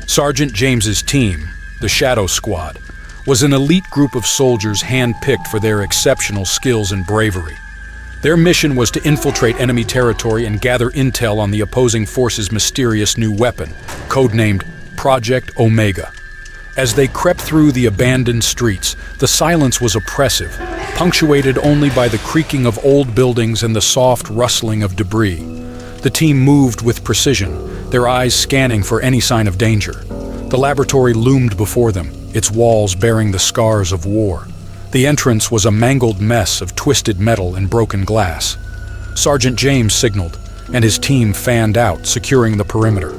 Sergeant James's team, the Shadow Squad, was an elite group of soldiers hand-picked for their exceptional skills and bravery. Their mission was to infiltrate enemy territory and gather intel on the opposing force's mysterious new weapon, codenamed Project Omega. As they crept through the abandoned streets, the silence was oppressive, punctuated only by the creaking of old buildings and the soft rustling of debris. The team moved with precision, their eyes scanning for any sign of danger. The laboratory loomed before them, its walls bearing the scars of war. The entrance was a mangled mess of twisted metal and broken glass. Sergeant James signaled, and his team fanned out, securing the perimeter.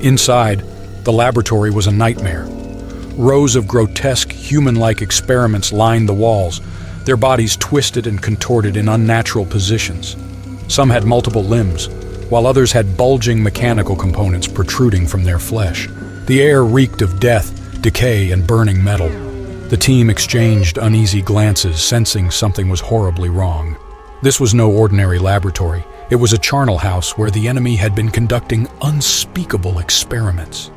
Inside, the laboratory was a nightmare. Rows of grotesque, human-like experiments lined the walls, their bodies twisted and contorted in unnatural positions. Some had multiple limbs, while others had bulging mechanical components protruding from their flesh. The air reeked of death, decay, and burning metal. The team exchanged uneasy glances, sensing something was horribly wrong. This was no ordinary laboratory. It was a charnel house where the enemy had been conducting unspeakable experiments.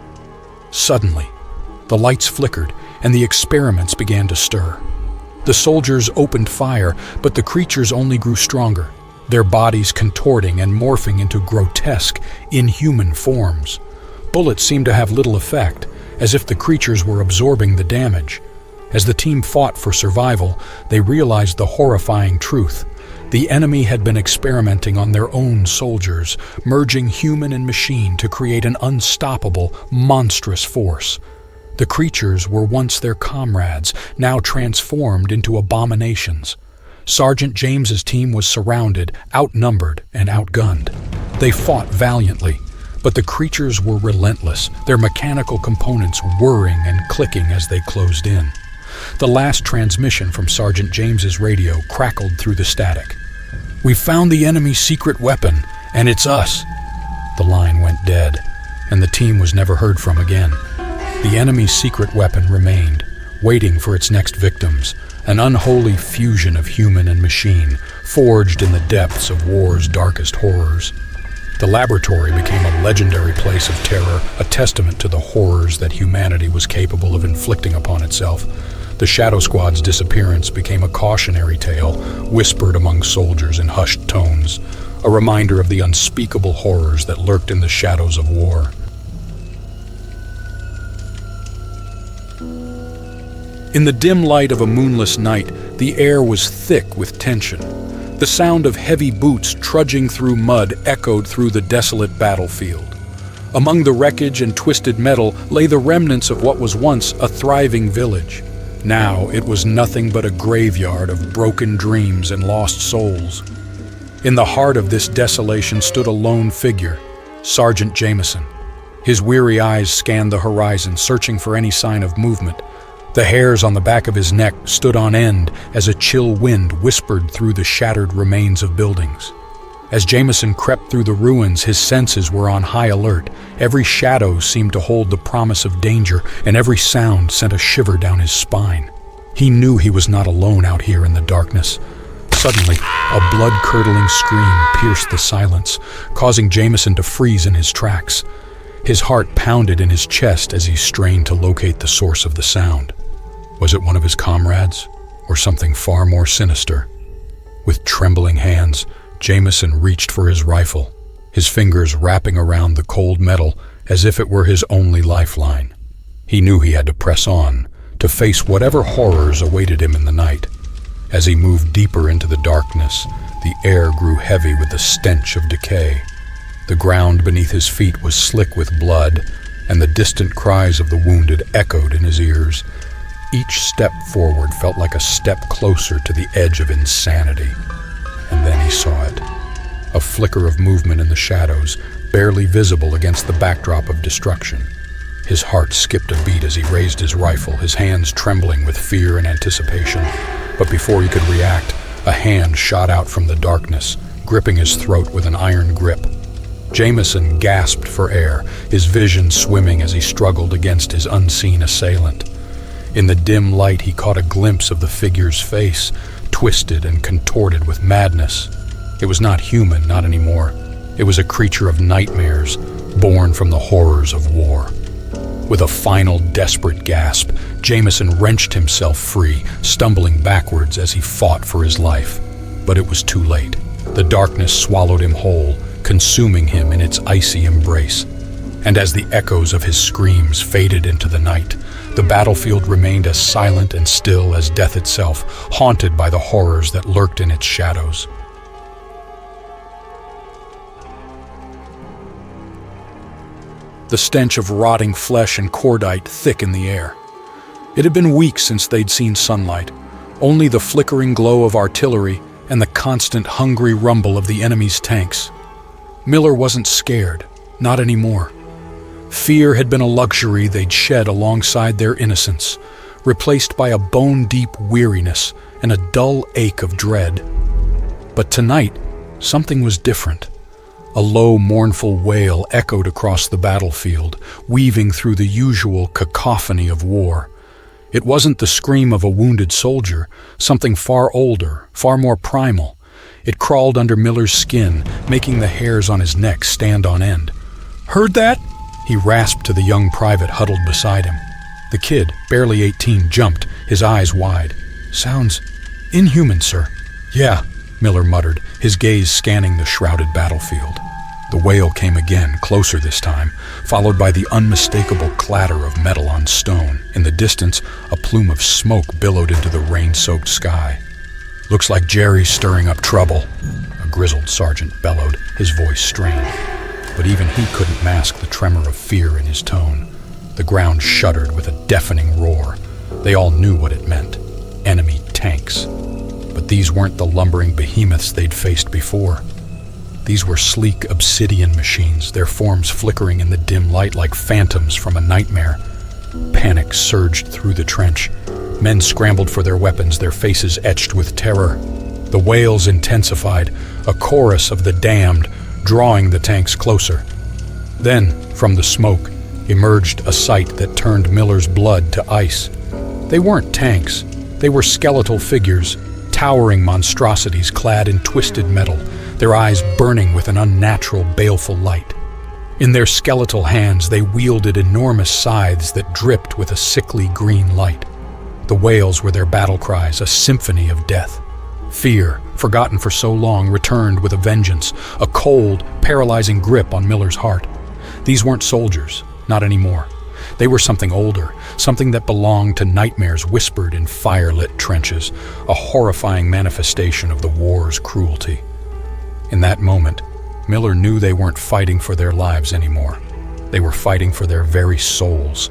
Suddenly, the lights flickered, and the experiments began to stir. The soldiers opened fire, but the creatures only grew stronger, their bodies contorting and morphing into grotesque, inhuman forms. Bullets seemed to have little effect, as if the creatures were absorbing the damage. As the team fought for survival, they realized the horrifying truth. The enemy had been experimenting on their own soldiers, merging human and machine to create an unstoppable, monstrous force. The creatures were once their comrades, now transformed into abominations. Sergeant James's team was surrounded, outnumbered, and outgunned. They fought valiantly, but the creatures were relentless, their mechanical components whirring and clicking as they closed in. The last transmission from Sergeant James's radio crackled through the static. "We found the enemy's secret weapon, and it's us." The line went dead, and the team was never heard from again. The enemy's secret weapon remained, waiting for its next victims, an unholy fusion of human and machine, forged in the depths of war's darkest horrors. The laboratory became a legendary place of terror, a testament to the horrors that humanity was capable of inflicting upon itself. The Shadow Squad's disappearance became a cautionary tale, whispered among soldiers in hushed tones, a reminder of the unspeakable horrors that lurked in the shadows of war. In the dim light of a moonless night, the air was thick with tension. The sound of heavy boots trudging through mud echoed through the desolate battlefield. Among the wreckage and twisted metal lay the remnants of what was once a thriving village. Now it was nothing but a graveyard of broken dreams and lost souls. In the heart of this desolation stood a lone figure, Sergeant Jameson. His weary eyes scanned the horizon, searching for any sign of movement. The hairs on the back of his neck stood on end as a chill wind whispered through the shattered remains of buildings. As Jameson crept through the ruins, his senses were on high alert. Every shadow seemed to hold the promise of danger, and every sound sent a shiver down his spine. He knew he was not alone out here in the darkness. Suddenly, a blood-curdling scream pierced the silence, causing Jameson to freeze in his tracks. His heart pounded in his chest as he strained to locate the source of the sound. Was it one of his comrades, or something far more sinister? With trembling hands, Jameson reached for his rifle, his fingers wrapping around the cold metal as if it were his only lifeline. He knew he had to press on, to face whatever horrors awaited him in the night. As he moved deeper into the darkness, the air grew heavy with the stench of decay. The ground beneath his feet was slick with blood, and the distant cries of the wounded echoed in his ears. Each step forward felt like a step closer to the edge of insanity. And then he saw it. A flicker of movement in the shadows, barely visible against the backdrop of destruction. His heart skipped a beat as he raised his rifle, his hands trembling with fear and anticipation. But before he could react, a hand shot out from the darkness, gripping his throat with an iron grip. Jameson gasped for air, his vision swimming as he struggled against his unseen assailant. In the dim light, he caught a glimpse of the figure's face, twisted and contorted with madness. It was not human, not anymore. It was a creature of nightmares, born from the horrors of war. With a final desperate gasp, Jameson wrenched himself free, stumbling backwards as he fought for his life. But it was too late. The darkness swallowed him whole, consuming him in its icy embrace. And as the echoes of his screams faded into the night, the battlefield remained as silent and still as death itself, haunted by the horrors that lurked in its shadows. The stench of rotting flesh and cordite thick in the air. It had been weeks since they'd seen sunlight, only the flickering glow of artillery and the constant hungry rumble of the enemy's tanks. Miller wasn't scared, not anymore. Fear had been a luxury they'd shed alongside their innocence, replaced by a bone-deep weariness and a dull ache of dread. But tonight, something was different. A low, mournful wail echoed across the battlefield, weaving through the usual cacophony of war. It wasn't the scream of a wounded soldier, something far older, far more primal. It crawled under Miller's skin, making the hairs on his neck stand on end. "Heard that?" he rasped to the young private huddled beside him. The kid, barely 18, jumped, his eyes wide. "Sounds inhuman, sir." "Yeah," Miller muttered, his gaze scanning the shrouded battlefield. The wail came again, closer this time, followed by the unmistakable clatter of metal on stone. In the distance, a plume of smoke billowed into the rain-soaked sky. "Looks like Jerry's stirring up trouble," a grizzled sergeant bellowed, his voice strained. But even he couldn't mask the tremor of fear in his tone. The ground shuddered with a deafening roar. They all knew what it meant. Enemy tanks. But these weren't the lumbering behemoths they'd faced before. These were sleek obsidian machines, their forms flickering in the dim light like phantoms from a nightmare. Panic surged through the trench. Men scrambled for their weapons, their faces etched with terror. The wails intensified, a chorus of the damned, drawing the tanks closer. Then, from the smoke, emerged a sight that turned Miller's blood to ice. They weren't tanks. They were skeletal figures, towering monstrosities clad in twisted metal, their eyes burning with an unnatural, baleful light. In their skeletal hands, they wielded enormous scythes that dripped with a sickly green light. The wails were their battle cries, a symphony of death. Fear, forgotten for so long, returned with a vengeance, a cold, paralyzing grip on Miller's heart. These weren't soldiers, not anymore. They were something older, something that belonged to nightmares whispered in fire-lit trenches, a horrifying manifestation of the war's cruelty. In that moment, Miller knew they weren't fighting for their lives anymore. They were fighting for their very souls.